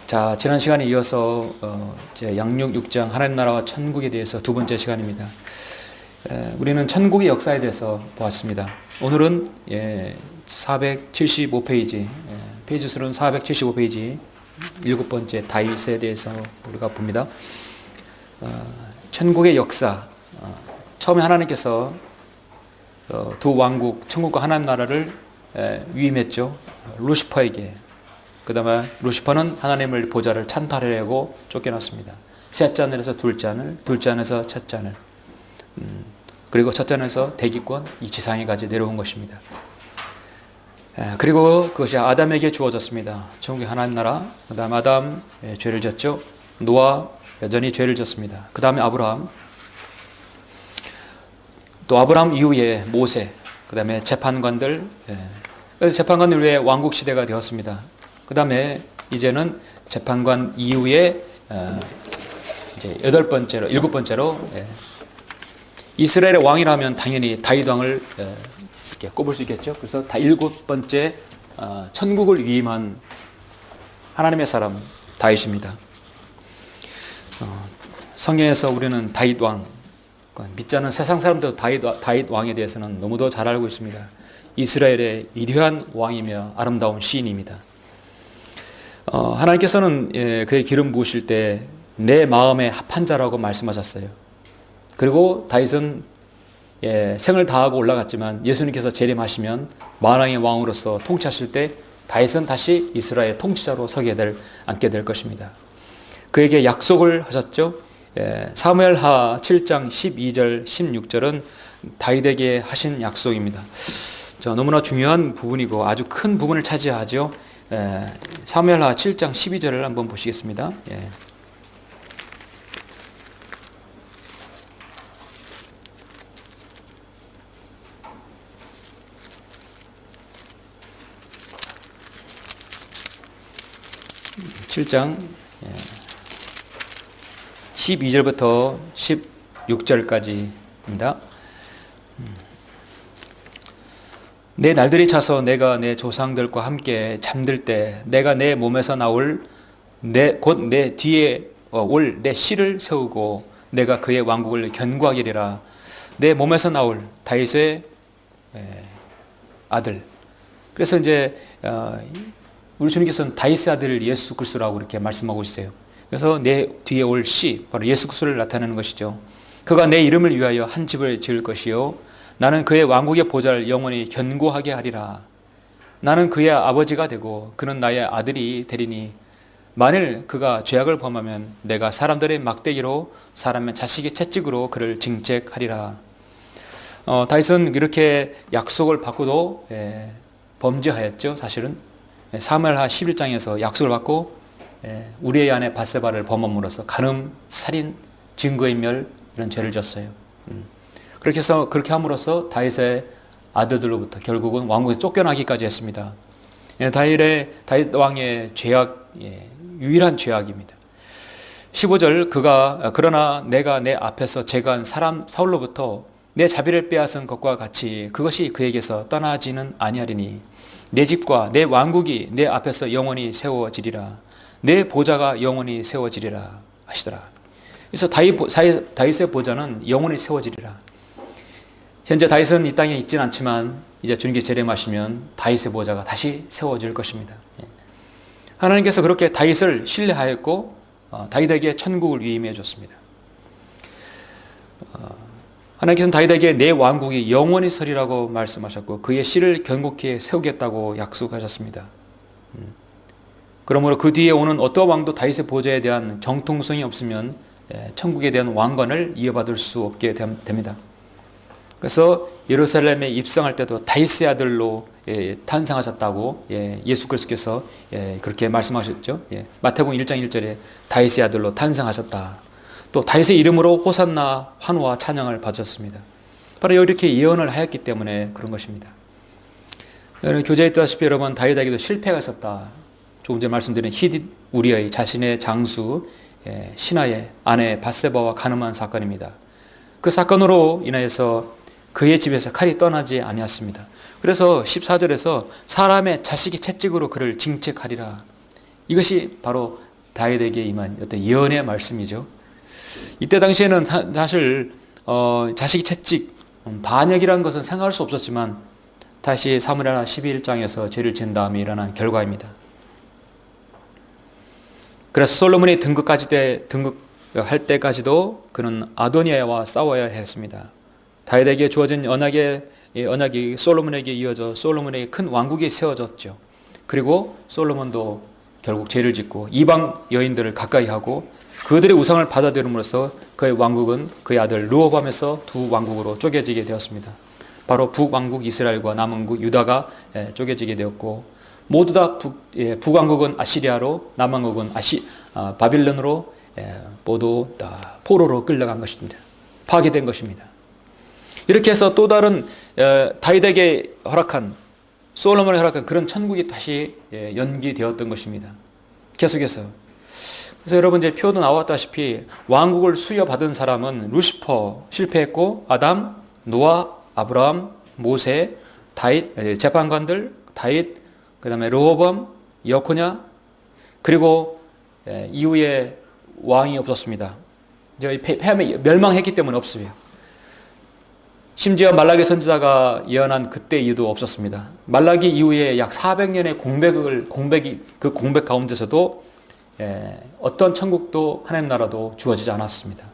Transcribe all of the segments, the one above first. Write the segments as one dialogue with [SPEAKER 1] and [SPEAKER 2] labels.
[SPEAKER 1] 자, 지난 시간에 이어서 제 양육 6장 하나님 나라와 천국에 대해서 두 번째 시간입니다. 우리는 천국의 역사에 대해서 보았습니다. 오늘은 475페이지, 페이지 수는 475페이지 일곱 번째 다윗에 대해서 우리가 봅니다. 천국의 역사, 처음에 하나님께서 두 왕국, 천국과 하나님 나라를 위임했죠. 루시퍼에게. 그 다음에 루시퍼는 하나님을 보좌를 찬탈하려고 쫓겨났습니다. 셋째 하늘에서 둘째 하늘, 둘째 하늘에서 첫째 하늘, 그리고 첫째 하늘에서 대기권, 이 지상에까지 내려온 것입니다. 그리고 그것이 아담에게 주어졌습니다. 천국의 하나님 나라. 그 다음에 아담 죄를 졌죠. 노아 여전히 죄를 졌습니다. 그 다음에 아브라함, 또 아브라함 이후에 모세, 그 다음에 재판관들, 그래서 재판관들 외에 왕국 시대가 되었습니다. 그 다음에 이제는 재판관 이후에 이제 일곱 번째로 이스라엘의 왕이라면 당연히 다윗 왕을 이렇게 꼽을 수 있겠죠. 그래서 다 일곱 번째 천국을 위임한 하나님의 사람 다윗입니다. 성경에서 우리는 다윗 왕, 믿지 않는 세상 사람들도 다윗 왕에 대해서는 너무도 잘 알고 있습니다. 이스라엘의 위대한 왕이며 아름다운 시인입니다. 하나님께서는 그의 기름 부으실 때 내 마음에 합한 자라고 말씀하셨어요. 그리고 다윗은 생을 다하고 올라갔지만 예수님께서 재림하시면 만왕의 왕으로서 통치하실 때 다윗은 다시 이스라엘 통치자로 앉게 될 것입니다. 그에게 약속을 하셨죠. 사무엘하 7장 12절 16절은 다윗에게 하신 약속입니다. 너무나 중요한 부분이고 아주 큰 부분을 차지하죠. 사무엘하 7장 12절을 한번 보시겠습니다. 7장 12절부터 16절까지입니다. 내 날들이 차서 내가 내 조상들과 함께 잠들 때 내가 내 몸에서 나올 곧 내 뒤에 올 내 씨를 세우고 내가 그의 왕국을 견고하게 하리라. 내 몸에서 나올 다윗의 아들. 그래서 이제 우리 주님께서는 다윗의 아들 예수 그리스도라고 이렇게 말씀하고 있어요. 그래서 내 뒤에 올 씨, 바로 예수 그리스도를 나타내는 것이죠. 그가 내 이름을 위하여 한 집을 지을 것이요 나는 그의 왕국의 보좌를 영원히 견고하게 하리라. 나는 그의 아버지가 되고 그는 나의 아들이 되리니 만일 그가 죄악을 범하면 내가 사람들의 막대기로 사람의 자식의 채찍으로 그를 징책하리라. 다윗은 이렇게 약속을 받고도 범죄하였죠. 사실은 사무엘하 11장에서 약속을 받고 우리의 아내 밧세바를 범함으로써 간음, 살인, 증거인멸 이런 죄를 졌어요. 그렇게 해서 그렇게 함으로써 다윗의 아들들로부터 결국은 왕국에 쫓겨나기까지 했습니다. 다윗 왕의 죄악, 유일한 죄악입니다. 15절 그러나 내가 내 앞에서 제거한 사람 사울로부터 내 자비를 빼앗은 것과 같이 그것이 그에게서 떠나지는 아니하리니 내 집과 내 왕국이 내 앞에서 영원히 세워지리라. 내 보좌가 영원히 세워지리라 하시더라. 그래서 다윗의 보좌는 영원히 세워지리라. 현재 다윗은 이 땅에 있지는 않지만 이제 주님께서 재림하시면 다윗의 보좌가 다시 세워질 것입니다. 하나님께서 그렇게 다윗을 신뢰하였고 다윗에게 천국을 위임해 줬습니다. 하나님께서는 다윗에게 내 왕국이 영원히 서리라고 말씀하셨고 그의 씨를 견고히 세우겠다고 약속하셨습니다. 그러므로 그 뒤에 오는 어떤 왕도 다윗의 보좌에 대한 정통성이 없으면 천국에 대한 왕관을 이어받을 수 없게 됩니다. 그래서 예루살렘에 입성할 때도 다윗의 아들로 탄생하셨다고 예수 그리스도께서 그렇게 말씀하셨죠. 마태복음 1장 1절에 다윗의 아들로 탄생하셨다. 또 다윗의 이름으로 호산나 환호와 찬양을 받으셨습니다. 바로 이렇게 예언을 하였기 때문에 그런 것입니다. 교재에 있다시피 여러분 다윗에게도 실패가 있었다. 조금 전에 말씀드린 히딧 우리의 자신의 장수 신하의 아내 밧세바와 간음한 사건입니다. 그 사건으로 인하여서 그의 집에서 칼이 떠나지 아니었습니다. 그래서 14절에서 사람의 자식이 채찍으로 그를 징책하리라. 이것이 바로 다윗에게 임한 어떤 예언의 말씀이죠. 이때 당시에는 사실 자식 채찍, 반역이라는 것은 생각할 수 없었지만 다시 사무엘하 12장에서 죄를 지은 다음에 일어난 결과입니다. 그래서 솔로몬이 등극할 때까지도 그는 아도니아와 싸워야 했습니다. 다윗에게 주어진 언약이 솔로몬에게 이어져 솔로몬에게 큰 왕국이 세워졌죠. 그리고 솔로몬도 결국 죄를 짓고 이방 여인들을 가까이 하고 그들의 우상을 받아들임으로써 그의 왕국은 그의 아들 르호보암에서 두 왕국으로 쪼개지게 되었습니다. 바로 북왕국 이스라엘과 남왕국 유다가 쪼개지게 되었고 모두 다 북왕국은 아시리아로 남왕국은 바빌론으로 모두 다 포로로 끌려간 것입니다. 파괴된 것입니다. 이렇게 해서 또 다른 다윗에게 허락한 솔로몬에 허락한 그런 천국이 다시 연기되었던 것입니다. 계속해서. 그래서 여러분 이제 표도 나왔다시피 왕국을 수여받은 사람은 루시퍼 실패했고 아담, 노아, 아브라함, 모세, 다윗, 재판관들, 다윗, 그 다음에 르호보암, 여코냐, 그리고 이후에 왕이 없었습니다. 이제 멸망했기 때문에 없어요. 심지어 말라기 선지자가 예언한 그때 이후도 없었습니다. 말라기 이후에 약 400년의 공백 가운데서도 어떤 천국도 하나님 나라도 주어지지 않았습니다.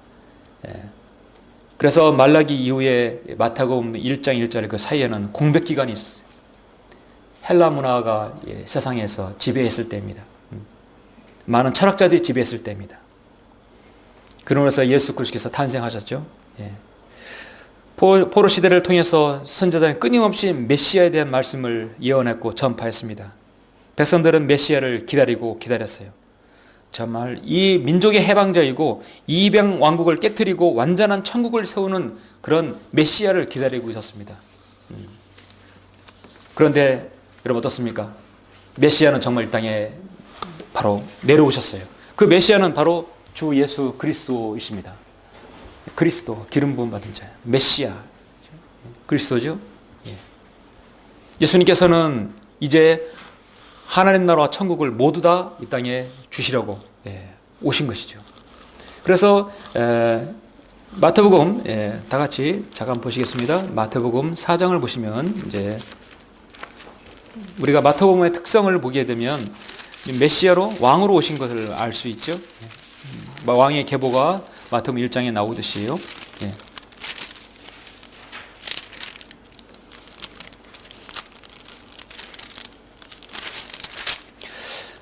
[SPEAKER 1] 그래서 말라기 이후에 마태복음 1장 1절 그 사이에는 공백 기간이 있었어요. 헬라 문화가 세상에서 지배했을 때입니다. 많은 철학자들이 지배했을 때입니다. 그러면서 예수 그리스도께서 탄생하셨죠. 포로 시대를 통해서 선지자들은 끊임없이 메시아에 대한 말씀을 예언했고 전파했습니다. 백성들은 메시아를 기다렸어요. 정말 이 민족의 해방자이고 이방 왕국을 깨뜨리고 완전한 천국을 세우는 그런 메시아를 기다리고 있었습니다. 그런데 여러분 어떻습니까? 메시아는 정말 이 땅에 바로 내려오셨어요. 그 메시아는 바로 주 예수 그리스도이십니다. 그리스도, 기름 부음 받은 자, 메시아, 그리스도죠. 예수님께서는 이제 하나님 나라와 천국을 모두 다 이 땅에 주시려고 오신 것이죠. 그래서 마태복음 다 같이 잠깐 보시겠습니다. 마태복음 4장을 보시면 이제 우리가 마태복음의 특성을 보게 되면 메시아로 왕으로 오신 것을 알 수 있죠. 왕의 계보가 마태복음 1장에 나오듯이요.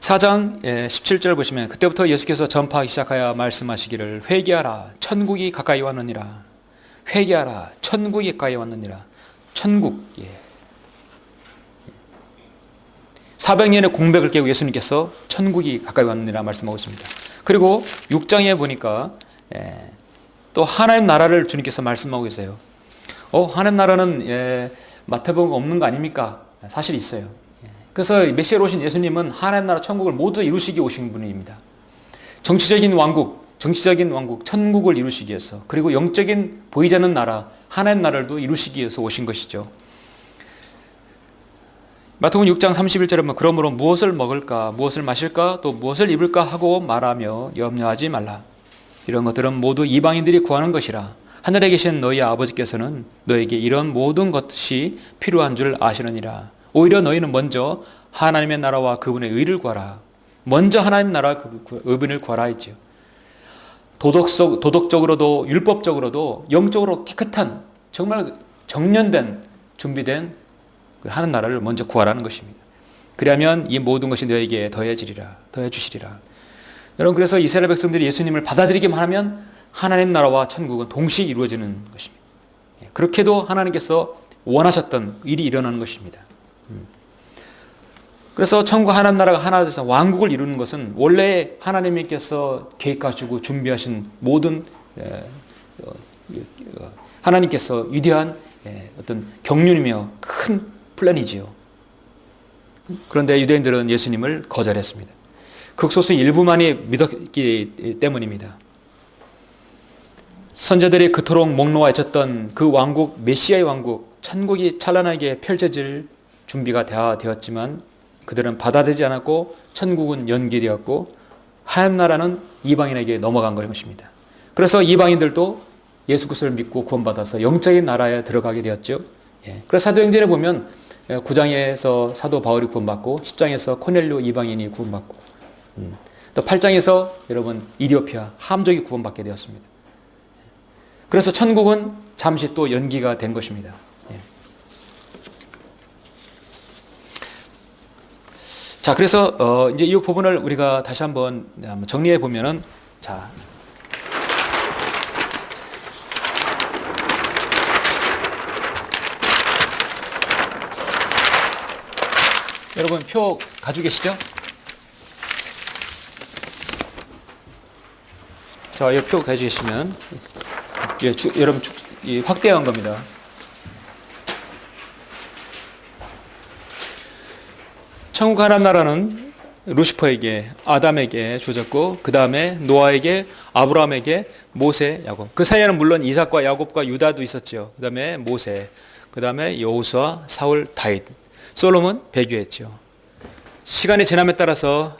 [SPEAKER 1] 4장 17절 보시면 그때부터 예수께서 전파하기 시작하여 말씀하시기를 회개하라 천국이 가까이 왔느니라. 회개하라 천국이 가까이 왔느니라. 천국. 400년의 공백을 깨고 예수님께서 천국이 가까이 왔느니라 말씀하고 있습니다. 그리고 6장에 보니까 또 하나님 나라를 주님께서 말씀하고 계세요. 하나님 나라는 마태복음 없는 거 아닙니까? 사실 있어요. 그래서 메시아로 오신 예수님은 하나님 나라 천국을 모두 이루시기 오신 분입니다. 정치적인 왕국, 천국을 이루시기 위해서, 그리고 영적인 보이지 않는 나라, 하나님 나라도 이루시기 위해서 오신 것이죠. 마태복음 6장 31절에 보면 그러므로 무엇을 먹을까, 무엇을 마실까, 또 무엇을 입을까 하고 말하며 염려하지 말라. 이런 것들은 모두 이방인들이 구하는 것이라. 하늘에 계신 너희 아버지께서는 너에게 이런 모든 것이 필요한 줄 아시느니라. 오히려 너희는 먼저 하나님의 나라와 그분의 의를 구하라. 먼저 하나님 나라와 그분을 구하라 했죠. 도덕적으로도 율법적으로도 영적으로 깨끗한 정말 정련된 준비된 하는 나라를 먼저 구하라는 것입니다. 그러면 이 모든 것이 너에게 더해주시리라. 여러분 그래서 이스라엘 백성들이 예수님을 받아들이기만 하면 하나님 나라와 천국은 동시에 이루어지는 것입니다. 그렇게도 하나님께서 원하셨던 일이 일어나는 것입니다. 그래서 천국 하나님 나라가 하나 돼서 왕국을 이루는 것은 원래 하나님께서 계획하시고 준비하신 모든 하나님께서 위대한 어떤 경륜이며 큰 플랜이지요. 그런데 유대인들은 예수님을 거절했습니다. 극소수 일부만이 믿었기 때문입니다. 선자들이 그토록 목놓아 외쳤던 그 왕국, 메시아의 왕국, 천국이 찬란하게 펼쳐질 준비가 되었지만 그들은 받아들이지 않았고 천국은 연기되었고 하나님 나라는 이방인에게 넘어간 것입니다. 그래서 이방인들도 예수 그리스도를 믿고 구원받아서 영적인 나라에 들어가게 되었죠. 그래서 사도행전에 보면 9장에서 사도 바울이 구원받고 10장에서 코넬료 이방인이 구원받고 또 8장에서 여러분 이디오피아 함족이 구원받게 되었습니다. 그래서 천국은 잠시 또 연기가 된 것입니다. 자, 그래서 이제 이 부분을 우리가 다시 한번 정리해 보면은, 자, 여러분 표 가지고 계시죠? 자, 이 표 가지고 계시면 여러분 확대한 겁니다. 천국 하나님 나라는 루시퍼에게, 아담에게 주어졌고, 그 다음에 노아에게, 아브라함에게, 모세, 야곱. 그 사이에는 물론 이삭과 야곱과 유다도 있었죠. 그 다음에 모세, 그 다음에 여호수아, 사울, 다윗, 솔로몬 배교했죠. 시간이 지남에 따라서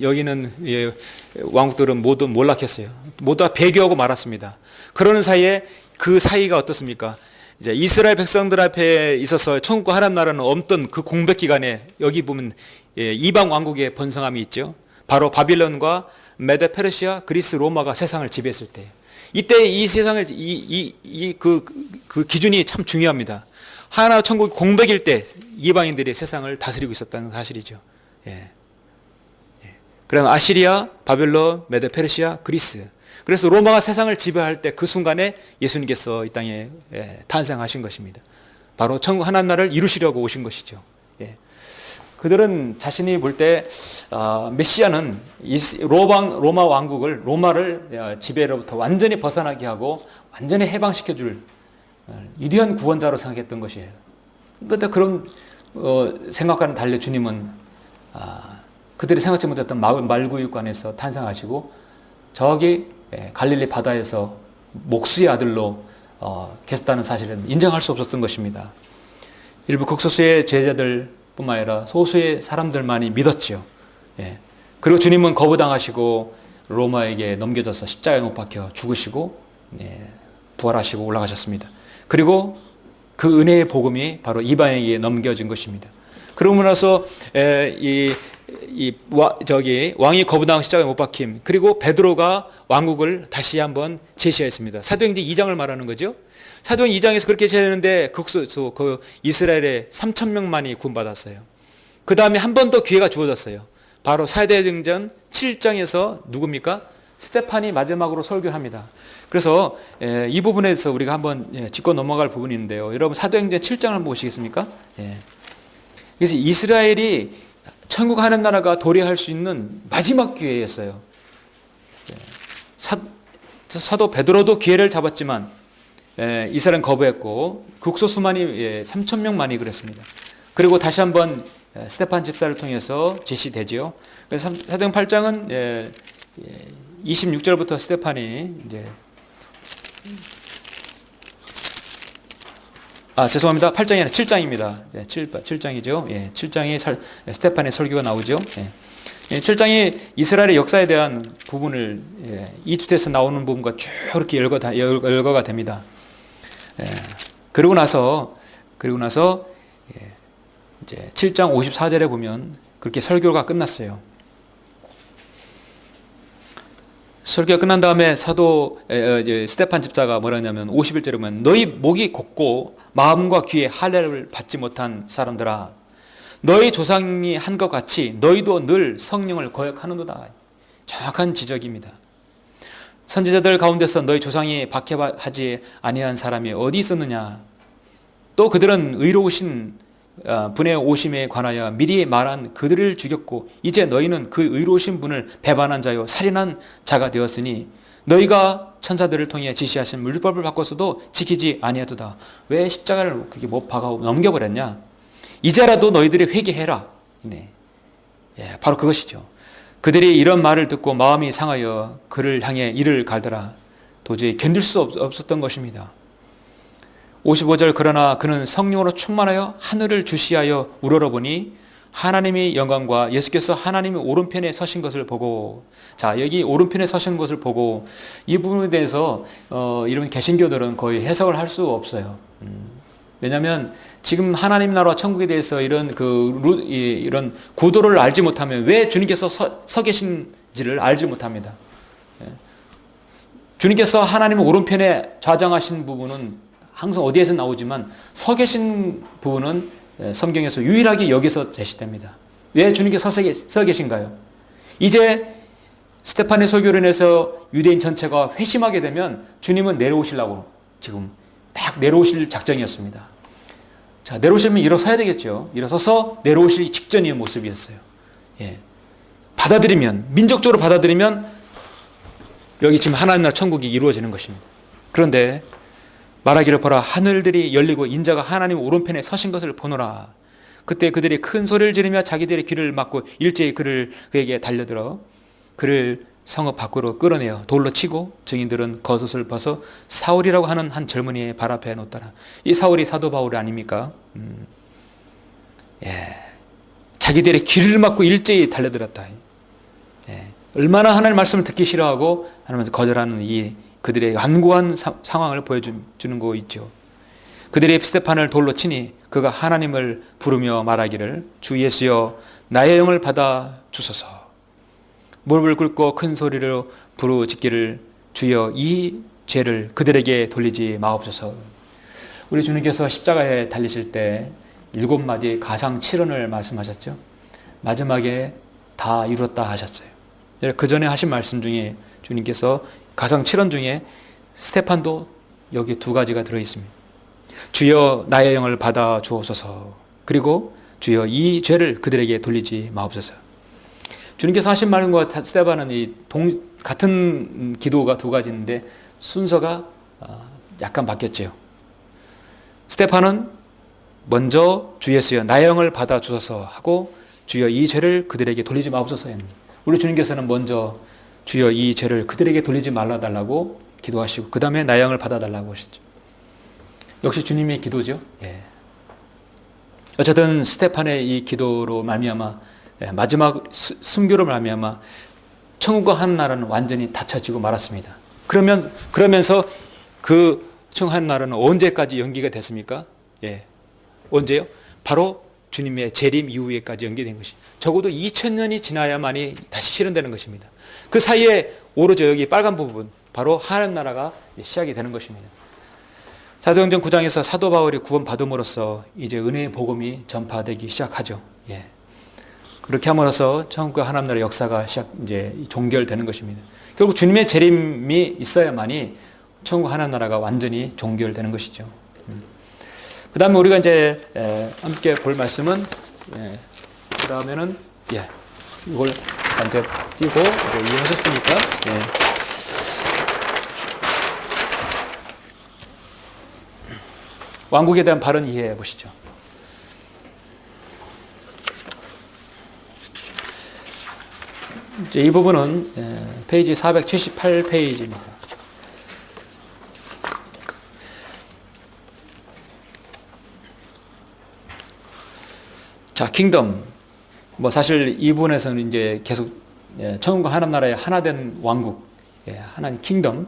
[SPEAKER 1] 여기는 왕국들은 모두 몰락했어요. 모두 다 배교하고 말았습니다. 그러는 사이에 그 사이가 어떻습니까? 이제 이스라엘 백성들 앞에 있어서 천국과 하나님 나라는 없던 그 공백 기간에 여기 보면 이방 왕국의 번성함이 있죠. 바로 바빌론과 메데 페르시아, 그리스, 로마가 세상을 지배했을 때, 이때 이 세상을 그 기준이 참 중요합니다. 하나 천국이 공백일 때 이방인들이 세상을 다스리고 있었다는 사실이죠. 그럼 아시리아, 바벨론, 메데 페르시아, 그리스. 그래서 로마가 세상을 지배할 때 그 순간에 예수님께서 이 땅에 탄생하신 것입니다. 바로 천국 하나님 나라를 이루시려고 오신 것이죠. 그들은 자신이 볼 때 메시아는 로마 왕국을, 로마를 지배로부터 완전히 벗어나게 하고 완전히 해방시켜줄 위대한 구원자로 생각했던 것이에요. 그런데 그런 생각과는 달리 주님은 그들이 생각지 못했던 말구유관에서 탄생하시고 저기 갈릴리 바다에서 목수의 아들로 계셨다는 사실은 인정할 수 없었던 것입니다. 일부 극소수의 제자들뿐만 아니라 소수의 사람들만이 믿었지요. 그리고 주님은 거부당하시고 로마에게 넘겨져서 십자가에 못 박혀 죽으시고 부활하시고 올라가셨습니다. 그리고 그 은혜의 복음이 바로 이방인에게 넘겨진 것입니다. 그러고 나서 왕이 거부당한 십자가에 못 박힘, 그리고 베드로가 왕국을 다시 한번 제시했습니다. 사도행전 2장을 말하는 거죠. 사도행전 2장에서 그렇게 제시했는데 그 이스라엘의 3,000명만이 구원받았어요. 그 다음에 한 번 더 기회가 주어졌어요. 바로 사도행전 7장에서 누굽니까? 스데판이 마지막으로 설교합니다. 그래서 이 부분에서 우리가 한번 짚고 넘어갈 부분이 있는데요. 여러분 사도행전 7장을 한번 보시겠습니까? 그래서 이스라엘이 천국 하나님 나라가 도래할 수 있는 마지막 기회였어요. 사도 베드로도 기회를 잡았지만 이스라엘은 거부했고 극소수만이 3,000명만이 그랬습니다. 그리고 다시 한번 스데판 집사를 통해서 제시되지요. 그래서 사도행전 8장은 26절부터 스데판이 이제 죄송합니다. 8장이 아니라 7장입니다. 7장이죠. 7장이 스데판의 설교가 나오죠. 7장이 이스라엘의 역사에 대한 부분을 이집트에서 나오는 부분과 쭉 이렇게 열거가 됩니다. 그리고 나서 이제 7장 54절에 보면 그렇게 설교가 끝났어요. 설교가 끝난 다음에 사도 스데판 집사가 뭐라 하냐면 51절에 보면 너희 목이 곧고 마음과 귀에 할례를 받지 못한 사람들아, 너희 조상이 한 것 같이 너희도 늘 성령을 거역하는도다. 정확한 지적입니다. 선지자들 가운데서 너희 조상이 박해하지 아니한 사람이 어디 있었느냐. 또 그들은 의로우신 분의 오심에 관하여 미리 말한 그들을 죽였고 이제 너희는 그 의로우신 분을 배반한 자요 살인한 자가 되었으니 너희가 천사들을 통해 지시하신 율법을 바꿔서도 지키지 아니하도다. 왜 십자가를 그렇게 못 박아 넘겨버렸냐? 이제라도 너희들이 회개해라. 바로 그것이죠. 그들이 이런 말을 듣고 마음이 상하여 그를 향해 이를 갈더라. 도저히 견딜 수 없었던 것입니다. 55절 그러나 그는 성령으로 충만하여 하늘을 주시하여 우러러보니 하나님의 영광과 예수께서 하나님의 오른편에 서신 것을 보고, 자, 여기 오른편에 서신 것을 보고 이 부분에 대해서 이런 개신교들은 거의 해석을 할 수 없어요. 왜냐하면 지금 하나님 나라와 천국에 대해서 이런 이런 구도를 알지 못하면 왜 주님께서 서 계신지를 알지 못합니다. 주님께서 하나님의 오른편에 좌장하신 부분은 항상 어디에서 나오지만 서 계신 부분은 성경에서 유일하게 여기서 제시됩니다. 왜 주님께서 서 계신가요? 이제 스데반의 설교로 인해서 유대인 전체가 회심하게 되면 주님은 내려오시려고 지금 딱 내려오실 작정이었습니다. 자, 내려오시면 일어서야 되겠죠. 일어서서 내려오실 직전의 모습이었어요. 예. 받아들이면, 민족적으로 받아들이면 여기 지금 하나님 나라 천국이 이루어지는 것입니다. 그런데 말하기를 보라, 하늘들이 열리고 인자가 하나님 오른편에 서신 것을 보노라. 그때 그들이 큰 소리를 지르며 자기들의 귀를 막고 일제히 그에게 달려들어 그를 성읍 밖으로 끌어내어 돌로 치고 증인들은 겉옷을 벗어 사울이라고 하는 한 젊은이의 발 앞에 놓더라. 이 사울이 사도 바울 아닙니까? 예. 자기들의 귀를 막고 일제히 달려들었다. 예. 얼마나 하나님의 말씀을 듣기 싫어하고 하나님을 거절하는 이 그들의 완고한 상황을 보여주는 거 있죠. 그들이 스데반을 돌로 치니 그가 하나님을 부르며 말하기를 주 예수여 나의 영을 받아 주소서. 무릎을 꿇고 큰 소리로 부르짖기를 주여 이 죄를 그들에게 돌리지 마옵소서. 우리 주님께서 십자가에 달리실 때 7마디 가상 7언을 말씀하셨죠. 마지막에 다 이뤘다 하셨어요. 그 전에 하신 말씀 중에 주님께서 가상 7언 중에 스데반도 여기 2가지가 들어있습니다. 주여 나의 영을 받아 주옵소서. 그리고 주여 이 죄를 그들에게 돌리지 마옵소서. 주님께서 하신 말과 스데반은 같은 기도가 2가지인데 순서가 약간 바뀌었죠. 스데반은 먼저 주 예수여 나의 영을 받아 주소서 하고 주여 이 죄를 그들에게 돌리지 마옵소서 했습니다. 우리 주님께서는 먼저 주여 이 죄를 그들에게 돌리지 말아달라고 기도하시고 그 다음에 나의 영을 받아달라고 하셨죠. 역시 주님의 기도죠. 예. 어쨌든 스데반의 이 기도로 말미암아 마지막 순교로 말미암아 천국과 하늘 나라는 완전히 닫혀지고 말았습니다. 그러면서 그 천국 하늘 나라는 언제까지 연기가 됐습니까? 예. 언제요? 바로 주님의 재림 이후에까지 연기된 것이 적어도 2000년이 지나야만이 다시 실현되는 것입니다. 그 사이에 오로지 여기 빨간 부분 바로 하늘 나라가 시작이 되는 것입니다. 사도행전 9장에서 사도 바울이 구원받음으로써 이제 은혜의 복음이 전파되기 시작하죠. 예. 그렇게 함으로써 천국과 하나님 나라의 역사가 이제 종결되는 것입니다. 결국 주님의 재림이 있어야만이 천국 하나님 나라가 완전히 종결되는 것이죠. 그 다음에 우리가 이제 함께 볼 말씀은 그 다음에는 이걸 이제 띄고 이해하셨으니까 왕국에 대한 바른 이해해 보시죠. 이 부분은 페이지 478페이지입니다. 자, 킹덤. 사실 이 부분에서는 이제 계속 천국과 하나님 나라의 하나된 왕국, 하나님 킹덤.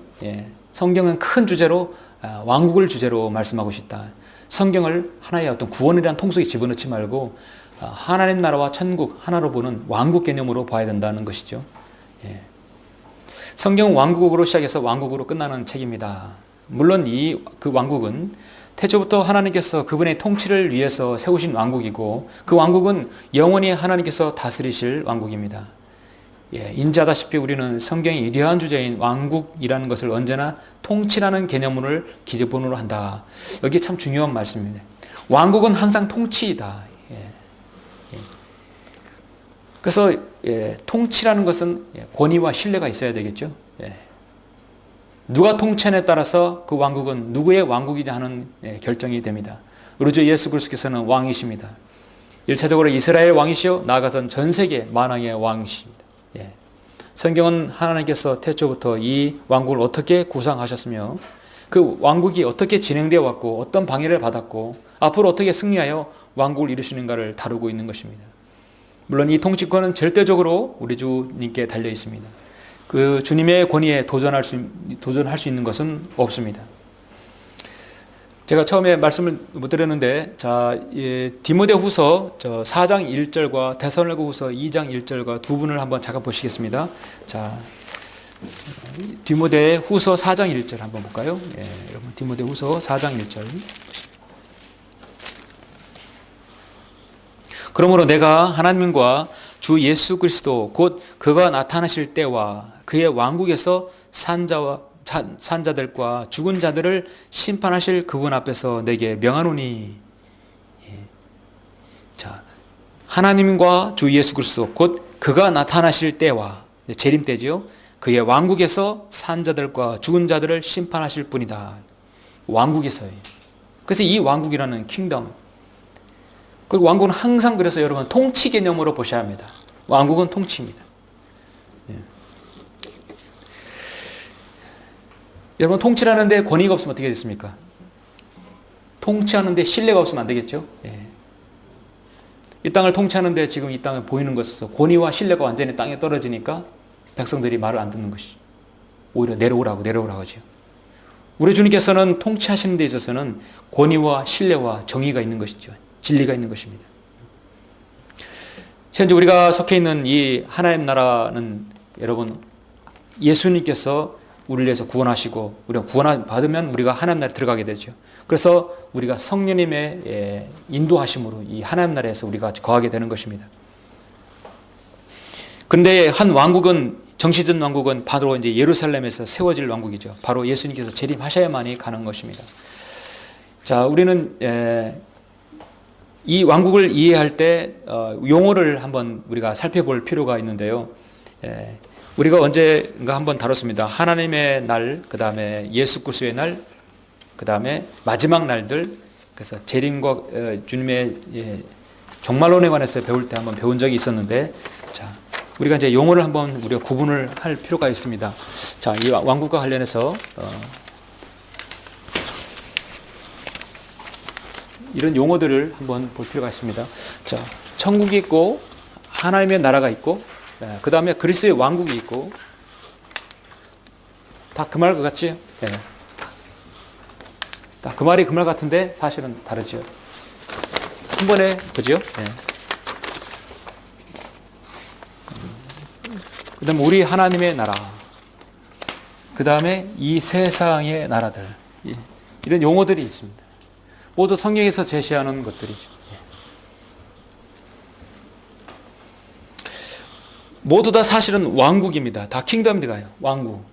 [SPEAKER 1] 성경은 큰 주제로 왕국을 주제로 말씀하고 싶다. 성경을 하나의 어떤 구원에 대한 통속에 집어넣지 말고 하나님 나라와 천국 하나로 보는 왕국 개념으로 봐야 된다는 것이죠. 성경은 왕국으로 시작해서 왕국으로 끝나는 책입니다. 물론 그 왕국은 태초부터 하나님께서 그분의 통치를 위해서 세우신 왕국이고 그 왕국은 영원히 하나님께서 다스리실 왕국입니다. 인지하다시피 우리는 성경의 위대한 주제인 왕국이라는 것을 언제나 통치라는 개념을 기본으로 한다. 여기 참 중요한 말씀입니다. 왕국은 항상 통치이다. 그래서 통치라는 것은 권위와 신뢰가 있어야 되겠죠. 누가 통치하느냐에 따라서 그 왕국은 누구의 왕국이냐 하는 결정이 됩니다. 우리 주 예수 그리스도께서는 왕이십니다. 1차적으로 이스라엘 왕이시요 나아가선 전 세계 만왕의 왕이십니다. 성경은 하나님께서 태초부터 이 왕국을 어떻게 구상하셨으며 그 왕국이 어떻게 진행되어 왔고 어떤 방해를 받았고 앞으로 어떻게 승리하여 왕국을 이루시는가를 다루고 있는 것입니다. 물론 이 통치권은 절대적으로 우리 주님께 달려 있습니다. 그 주님의 권위에 도전할 수 있는 것은 없습니다. 제가 처음에 말씀을 못 드렸는데, 디모데후서 4장 1절과 데살로니가후서 2장 1절과 두 분을 한번 잠깐 보시겠습니다. 자, 디모데후서 4장 1절 한번 볼까요? 여러분, 디모데후서 4장 1절. 그러므로 내가 하나님과 주 예수 그리스도 곧 그가 나타나실 때와 그의 왕국에서 산자들과 죽은 자들을 심판하실 그분 앞에서 내게 명하노니. 자, 하나님과 주 예수 그리스도 곧 그가 나타나실 때와, 재림 때지요. 그의 왕국에서 산자들과 죽은 자들을 심판하실 분이다. 왕국에서요. 그래서 이 왕국이라는 킹덤, 그리고 왕국은 항상, 그래서 여러분 통치 개념으로 보셔야 합니다. 왕국은 통치입니다. 여러분, 통치하는데 권위가 없으면 어떻게 됐습니까? 통치하는데 신뢰가 없으면 안 되겠죠? 이 땅을 통치하는데 지금 이 땅에 보이는 것에서 권위와 신뢰가 완전히 땅에 떨어지니까 백성들이 말을 안 듣는 것이, 오히려 내려오라고 하죠. 우리 주님께서는 통치하시는 데 있어서는 권위와 신뢰와 정의가 있는 것이죠. 진리가 있는 것입니다. 현재 우리가 속해 있는 이 하나님 나라는, 여러분, 예수님께서 우리를 위해서 구원하시고 우리가 구원 받으면 우리가 하나님 나라에 들어가게 되죠. 그래서 우리가 성령님의 인도하심으로 이 하나님 나라에서 우리가 거하게 되는 것입니다. 그런데 한 왕국은, 정시전 왕국은 바로 이제 예루살렘에서 세워질 왕국이죠. 바로 예수님께서 재림하셔야만이 가는 것입니다. 자, 우리는 이 왕국을 이해할 때 용어를 한번 우리가 살펴볼 필요가 있는데요. 우리가 언젠가 한번 다뤘습니다. 하나님의 날, 그 다음에 예수 그리스도의 날, 그 다음에 마지막 날들, 그래서 재림과 주님의 종말론에 관해서 배울 때 한번 배운 적이 있었는데, 자, 우리가 이제 용어를 한번 우리가 구분을 할 필요가 있습니다. 자, 이 왕국과 관련해서 이런 용어들을 한번 볼 필요가 있습니다. 자, 천국이 있고 하나님의 나라가 있고, 그 다음에 그리스도의 왕국이 있고, 다 그 말 같지? 다 그 말이 그 말 같은데 사실은 다르죠. 한 번에, 그죠? 그 다음에 우리 하나님의 나라, 그 다음에 이 세상의 나라들, 이런 용어들이 있습니다. 모두 성경에서 제시하는 것들이죠. 모두 다 사실은 왕국입니다. 다 킹덤들이에요. 왕국.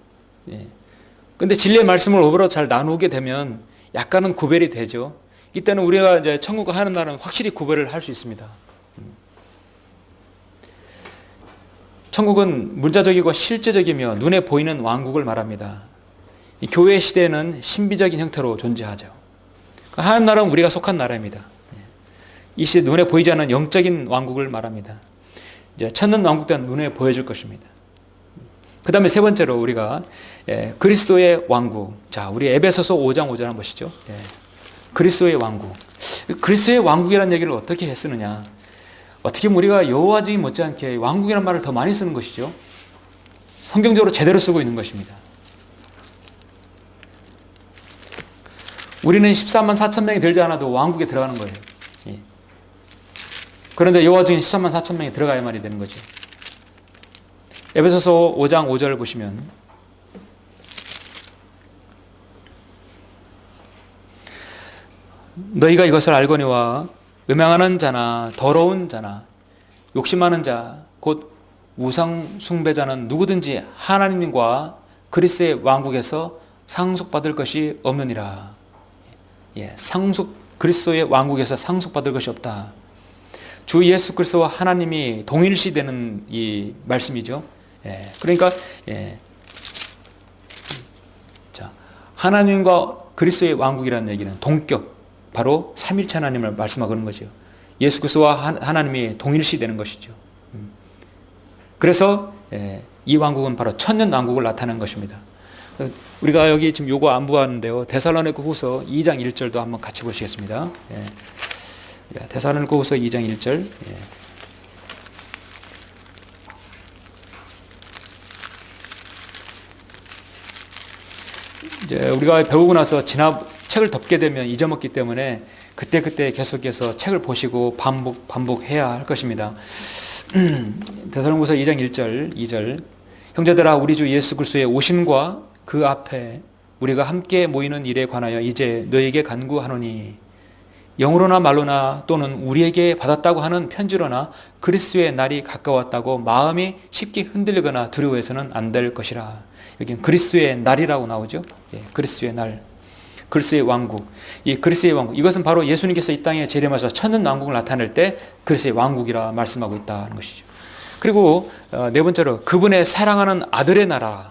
[SPEAKER 1] 근데 진리의 말씀을 오버로 잘 나누게 되면 약간은 구별이 되죠. 이때는 우리가 이제 천국과 하는 나라는 확실히 구별을 할 수 있습니다. 천국은 문자적이고 실제적이며 눈에 보이는 왕국을 말합니다. 이 교회 시대에는 신비적인 형태로 존재하죠. 하나님 나라는 우리가 속한 나라입니다. 이 시대 눈에 보이지 않는 영적인 왕국을 말합니다. 이제 천년 왕국 때는 눈에 보여줄 것입니다. 그 다음에 세 번째로 우리가 그리스도의 왕국. 자, 우리 에베소서 5장 5절 한번 보시죠. 그리스도의 왕국. 그리스도의 왕국이라는 얘기를 어떻게 쓰느냐? 어떻게 보면 우리가 여호와 증인 못지않게 왕국이라는 말을 더 많이 쓰는 것이죠. 성경적으로 제대로 쓰고 있는 것입니다. 우리는 13만 4천 명이 들지 않아도 왕국에 들어가는 거예요. 그런데 여호와 증인 13만 4천 명이 들어가야만이 되는 거죠. 에베소서 5장 5절 보시면, 너희가 이것을 알거니와 음행하는 자나 더러운 자나 욕심하는 자 곧 우상 숭배자는 누구든지 하나님과 그리스도의 왕국에서 상속받을 것이 없느니라. 그리스도의 왕국에서 상속받을 것이 없다. 주 예수 그리스도와 하나님이 동일시되는 이 말씀이죠. 그러니까 자, 하나님과 그리스도의 왕국이라는 얘기는 동격, 바로 삼일체 하나님을 말씀하는 거죠. 예수 그리스도와 하나님이 동일시되는 것이죠. 그래서 이 왕국은 바로 천년 왕국을 나타내는 것입니다. 우리가 여기 지금 요거 안 보았는데요. 데살로니가 후서 2장 1절도 한번 같이 보시겠습니다. 데살로니가 후서 2장 1절. 이제 우리가 배우고 나서 책을 덮게 되면 잊어먹기 때문에 그때그때 계속해서 책을 보시고 반복해야 할 것입니다. 데살로니가서 2장 1절, 2절. 형제들아, 우리 주 예수 그리스도의 오심과 그 앞에 우리가 함께 모이는 일에 관하여 이제 너에게 간구하노니, 영으로나 말로나 또는 우리에게 받았다고 하는 편지로나 그리스도의 날이 가까웠다고 마음이 쉽게 흔들리거나 두려워해서는 안 될 것이라. 여기 그리스도의 날이라고 나오죠. 예, 그리스도의 날, 그리스도의 왕국. 이 그리스도의 왕국, 이것은 바로 예수님께서 이 땅에 재림하셔서 천년 왕국을 나타낼 때 그리스도의 왕국이라 말씀하고 있다는 것이죠. 그리고 네 번째로 그분의 사랑하는 아들의 나라.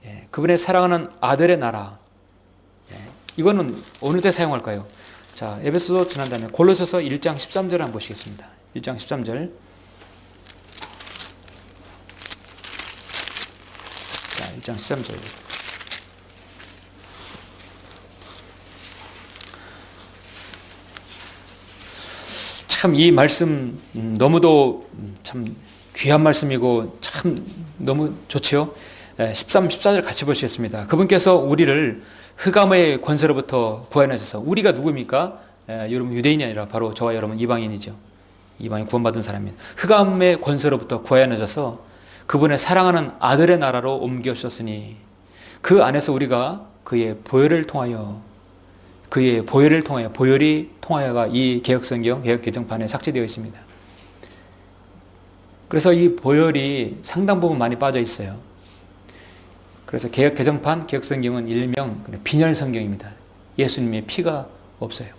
[SPEAKER 1] 예, 그분의 사랑하는 아들의 나라. 예, 이거는 어느 때 사용할까요? 자, 에베소서 지난 다음에 골로새서 1장 13절 한번 보시겠습니다. 1장 13절. 자, 1장 13절. 참 이 말씀 너무도 참 귀한 말씀이고 참 너무 좋지요. 13, 14절 같이 보시겠습니다. 그분께서 우리를 흑암의 권세로부터 구원하셔서, 우리가 누구입니까? 여러분 유대인이 아니라 바로 저와 여러분 이방인이죠. 이방인 구원받은 사람입니다. 흑암의 권세로부터 구원하셔서 그분의 사랑하는 아들의 나라로 옮겨주셨으니 그 안에서 우리가 그의 보혈을 통하여, 보혈이 통하여가 이 개혁성경, 개혁개정판에 삭제되어 있습니다. 그래서 이 보혈이 상당 부분 많이 빠져 있어요. 그래서 개혁개정판, 개혁성경은 일명 빈혈성경입니다. 예수님의 피가 없어요.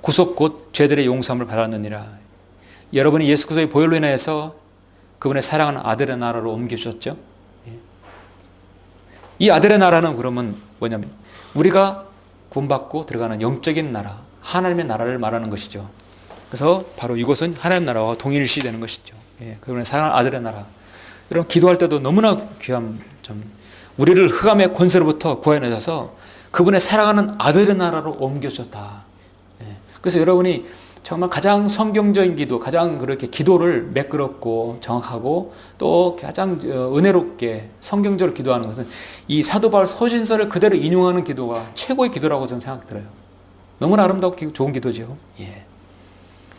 [SPEAKER 1] 구속 곧 죄들의 용서함을 받았느니라. 여러분이 예수 그리스도의 보혈로 인하여서 그분의 사랑하는 아들의 나라로 옮겨주셨죠. 이 아들의 나라는 그러면 뭐냐면 우리가 구원받고 들어가는 영적인 나라, 하나님의 나라를 말하는 것이죠. 그래서 바로 이곳은 하나님 나라와 동일시되는 것이죠. 그분의 사랑하는 아들의 나라. 여러분 기도할 때도 너무나 귀한 점, 우리를 흑암의 권세로부터 구해내셔서 그분의 사랑하는 아들의 나라로 옮겨주셨다. 그래서 여러분이 정말 가장 성경적인 기도, 가장 그렇게 기도를 매끄럽고 정확하고 또 가장 은혜롭게 성경적으로 기도하는 것은 이 사도 바울 서신서를 그대로 인용하는 기도가 최고의 기도라고 저는 생각이 들어요. 너무나 아름답고 좋은 기도죠.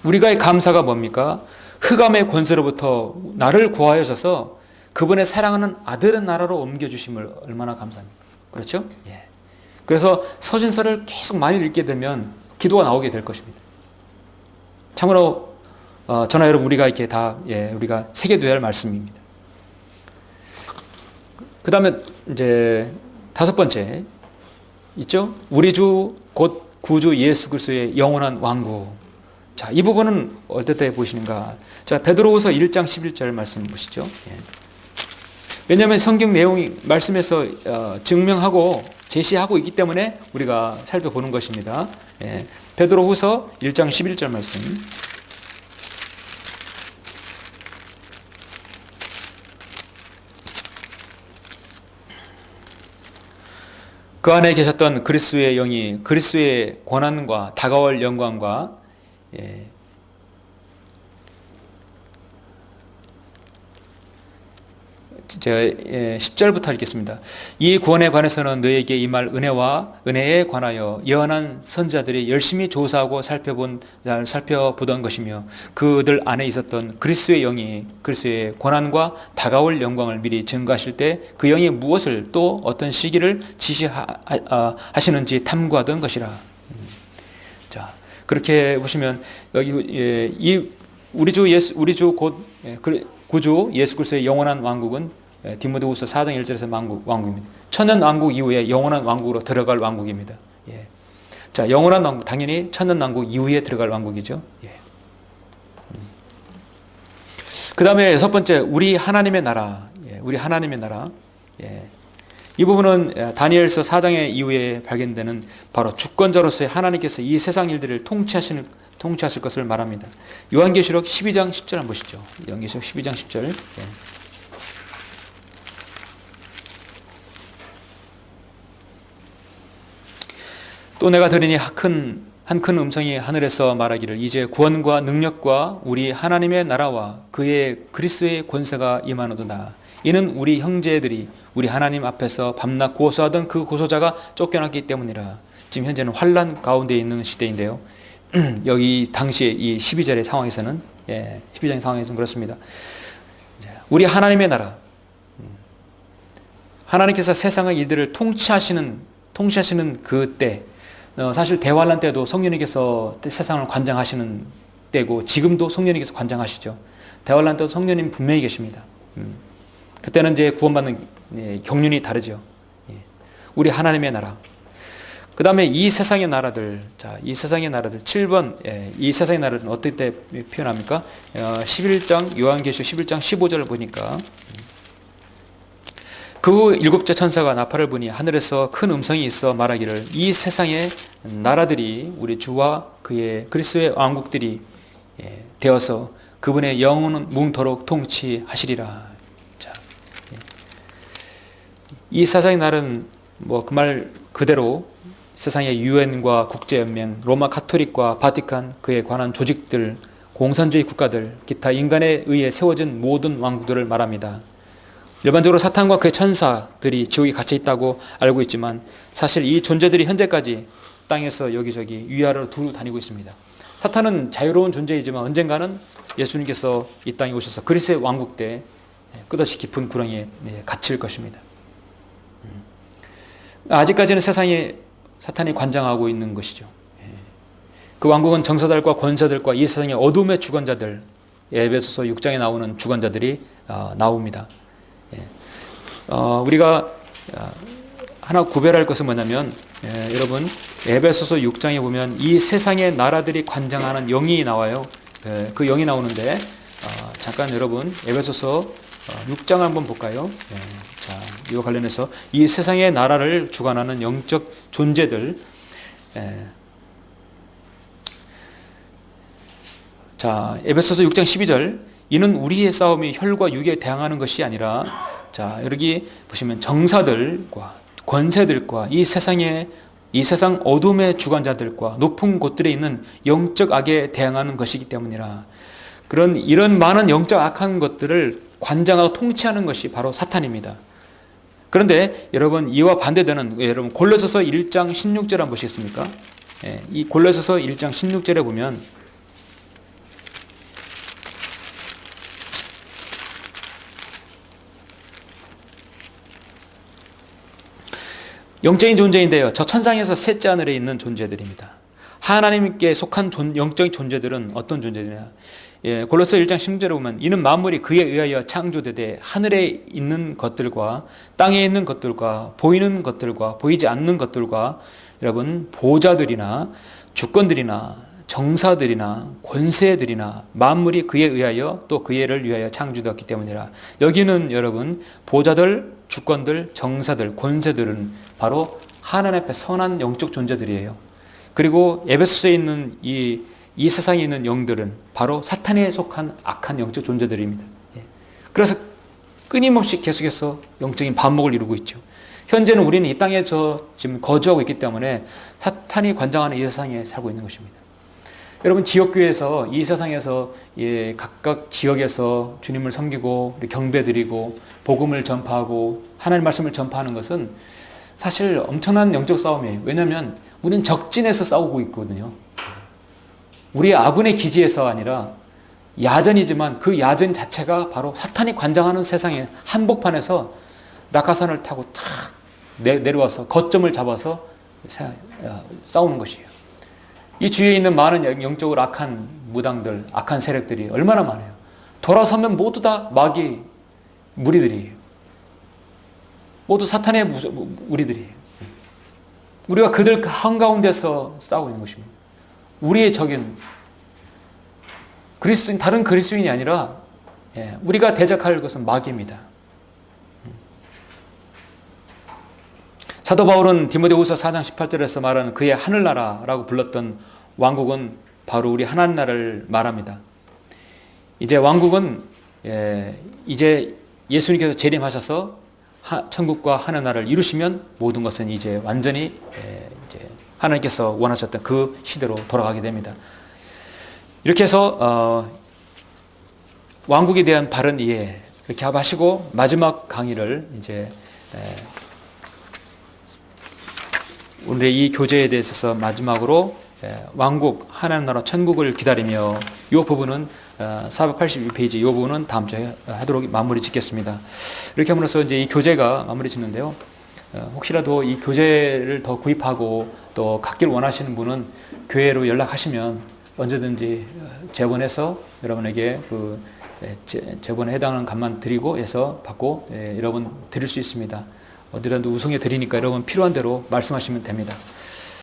[SPEAKER 1] 우리가의 감사가 뭡니까? 흑암의 권세로부터 나를 구하여서 그분의 사랑하는 아들의 나라로 옮겨주심을 얼마나 감사합니까? 그렇죠? 그래서 서신서를 계속 많이 읽게 되면 기도가 나오게 될 것입니다. 참으로 저나 여러분 우리가 이렇게 다 우리가 새겨둬야 할 말씀입니다. 그 다음에 이제 다섯 번째 있죠? 우리 주 곧 구주 예수 그리스도의 영원한 왕국. 자, 이 부분은 어떨 때 보시는가? 자, 베드로후서 1장 11절 말씀 보시죠. 왜냐하면 성경 내용이 말씀에서 증명하고 제시하고 있기 때문에 우리가 살펴보는 것입니다. 베드로후서 1장 11절 말씀. 그 안에 계셨던 그리스도의 영이 그리스도의 권한과 다가올 영광과 제가 10절부터 읽겠습니다. 이 구원에 관해서는 너에게 임할 은혜에 관하여 예언한 선자들이 열심히 조사하고 살펴보던 것이며 그들 안에 있었던 그리스도의 영이 그리스도의 권한과 다가올 영광을 미리 증거하실 때 그 영이 무엇을 또 어떤 시기를 지시하시는지 탐구하던 것이라. 자, 그렇게 보시면 여기 이 우리 주 곧 구주 예수 그리스도의 영원한 왕국은 디모데후서 4장 1절에서 왕국입니다. 천년 왕국 이후에 영원한 왕국으로 들어갈 왕국입니다. 자, 영원한 왕국, 당연히 천년 왕국 이후에 들어갈 왕국이죠. 그 다음에 여섯 번째, 우리 하나님의 나라. 우리 하나님의 나라. 이 부분은 다니엘서 4장의 이후에 발견되는 바로 주권자로서의 하나님께서 이 세상 일들을 통치하실 것을 말합니다. 요한계시록 12장 10절 한번 보시죠. 요한계시록 12장 10절. 또 내가 들으니 큰 한 큰 음성이 하늘에서 말하기를 이제 구원과 능력과 우리 하나님의 나라와 그의 그리스도의 권세가 임하노도다. 이는 우리 형제들이 우리 하나님 앞에서 밤낮 고소하던 그 고소자가 쫓겨났기 때문이라. 지금 현재는 환난 가운데 있는 시대인데요. 여기 당시에 이 12절의 상황에서는 12장의 상황에서는 그렇습니다. 우리 하나님의 나라, 하나님께서 세상의 일들을 통치하시는 그때, 사실 대환란 때도 성령님께서 세상을 관장하시는 때고 지금도 성령님께서 관장하시죠. 대환란 때도 성령님 분명히 계십니다. 그때는 이제 구원받는 경륜이 다르죠. 우리 하나님의 나라. 그 다음에 이 세상의 나라들, 이 세상의 나라들 7번, 이 세상의 나라들은 어떻게 표현합니까? 11장 요한계시록 11장 15절을 보니까 그 일곱째 천사가 나팔을 부니 하늘에서 큰 음성이 있어 말하기를 이 세상의 나라들이 우리 주와 그의 그리스도의 왕국들이 되어서 그분의 영원은 뭉토록 통치하시리라. 이 세상의 나라는 뭐 그 말 그대로 세상의 유엔과 국제연맹, 로마 카톨릭과 바티칸, 그에 관한 조직들, 공산주의 국가들, 기타 인간에 의해 세워진 모든 왕국들을 말합니다. 일반적으로 사탄과 그의 천사들이 지옥에 갇혀 있다고 알고 있지만 사실 이 존재들이 현재까지 땅에서 여기저기 위아래로 두루 다니고 있습니다. 사탄은 자유로운 존재이지만 언젠가는 예수님께서 이 땅에 오셔서 그리스도의 왕국 때 끝없이 깊은 구렁이에 갇힐 것입니다. 아직까지는 세상에 사탄이 관장하고 있는 것이죠. 그 왕국은 정사들과 권사들과 이 세상의 어둠의 주관자들, 에베소서 6장에 나오는 주관자들이 나옵니다. 우리가 하나 구별할 것은 뭐냐면 여러분 에베소서 6장에 보면 이 세상의 나라들이 관장하는 영이 나와요. 그 영이 나오는데 잠깐 여러분 에베소서 6장 한번 볼까요? 자, 이와 관련해서 이 세상의 나라를 주관하는 영적 존재들. 자, 에베소서 6장 12절. 이는 우리의 싸움이 혈과 육에 대항하는 것이 아니라, 자, 여기 보시면 정사들과 권세들과 이 세상 어둠의 주관자들과 높은 곳들에 있는 영적 악에 대항하는 것이기 때문이라. 이런 많은 영적 악한 것들을 관장하고 통치하는 것이 바로 사탄입니다. 그런데 여러분 이와 반대되는 여러분 골로새서 1장 16절 한번 보시겠습니까? 이 골로새서 1장 16절에 보면 영적인 존재인데요. 저 천상에서 셋째 하늘에 있는 존재들입니다. 하나님께 속한 영적인 존재들은 어떤 존재들이냐? 골로새 1장 16절에 보면 이는 만물이 그에 의하여 창조되되 하늘에 있는 것들과 땅에 있는 것들과 보이는 것들과 보이지 않는 것들과 여러분 보좌들이나 주권들이나 정사들이나 권세들이나 만물이 그에 의하여 또 그애를 위하여 창조되었기 때문이라. 여기는 여러분 보좌들, 주권들, 정사들, 권세들은 바로 하나님 앞에 선한 영적 존재들이에요. 그리고 에베소서에 있는 이 세상에 있는 영들은 바로 사탄에 속한 악한 영적 존재들입니다. 그래서 끊임없이 계속해서 영적인 반목을 이루고 있죠. 현재는 우리는 이 땅에서 지금 거주하고 있기 때문에 사탄이 관장하는 이 세상에 살고 있는 것입니다. 여러분 지역교회에서 이 세상에서 각각 지역에서 주님을 섬기고 경배드리고 복음을 전파하고 하나님 말씀을 전파하는 것은 사실 엄청난 영적 싸움이에요. 왜냐하면 우리는 적진에서 싸우고 있거든요. 우리의 아군의 기지에서 아니라 야전이지만 그 야전 자체가 바로 사탄이 관장하는 세상의 한복판에서 낙하산을 타고 탁 내려와서 거점을 잡아서 싸우는 것이에요. 이 주위에 있는 많은 영적으로 악한 무당들, 악한 세력들이 얼마나 많아요. 돌아서면 모두 다 마귀 무리들이에요. 모두 사탄의 무리들이에요. 우리가 그들 한가운데서 싸우고 있는 것입니다. 우리의 적인 그리스도인, 다른 그리스도인이 아니라 우리가 대적할 것은 마귀입니다. 사도 바울은 디모데후서 4장 18절에서 말하는 그의 하늘나라라고 불렀던 왕국은 바로 우리 하나님 나라를 말합니다. 이제 왕국은 이제 예수님께서 재림하셔서 천국과 하늘나라를 이루시면 모든 것은 이제 완전히 이제 하나님께서 원하셨던 그 시대로 돌아가게 됩니다. 이렇게 해서 왕국에 대한 바른 이해 이렇게 하시고 마지막 강의를 이제 오늘의 이 교재에 대해서 마지막으로 왕국, 하나님 나라, 천국을 기다리며 이 부분은 482페이지 이 부분은 다음 주에 하도록 마무리 짓겠습니다. 이렇게 함으로써 이제 이 교재가 마무리 짓는데요. 혹시라도 이 교재를 더 구입하고 또 갖길 원하시는 분은 교회로 연락하시면 언제든지 재본해서 여러분에게 그 재본에 해당하는 값만 드리고 해서 받고 여러분 드릴 수 있습니다. 어디라도 우송해 드리니까 여러분 필요한 대로 말씀하시면 됩니다.